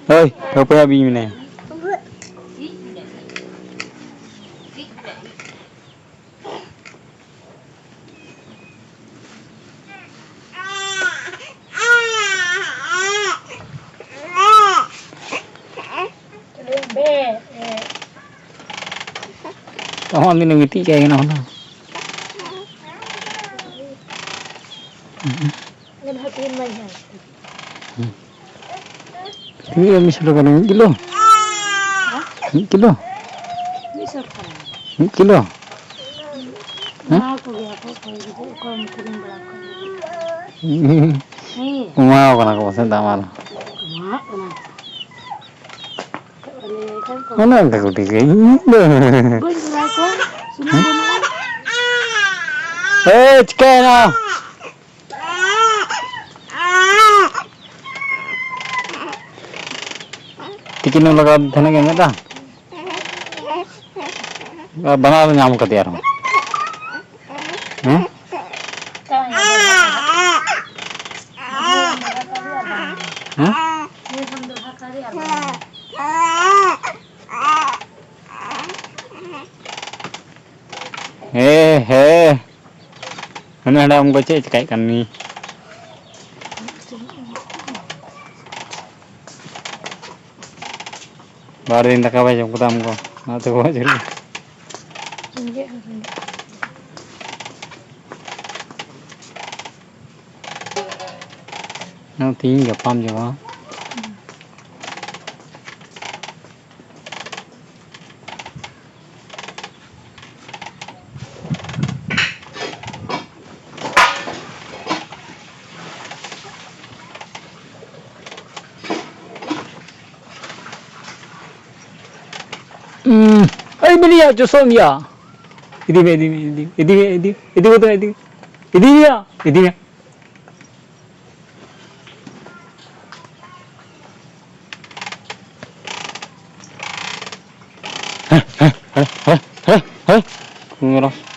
Ơi, apa ya bini ni? Kamu ni ngerti kayak gimana? Ini misalnya kan kilo, kilo, kilo. Mau kan aku pesan tamal. Mana yang aku tiga ini? Chicken. Tikin लगा देने के ना बना तो नाम कर दिया रहा हे मैंने हड़ा हमको चेक काई करनी बार दिन तक आवाज़ हमको हमको ना तो बहुत जरूरी ना तीन का पाम जवा Ay beli ya Joson ya. Ini betul ini ya. Heh. Ngurus.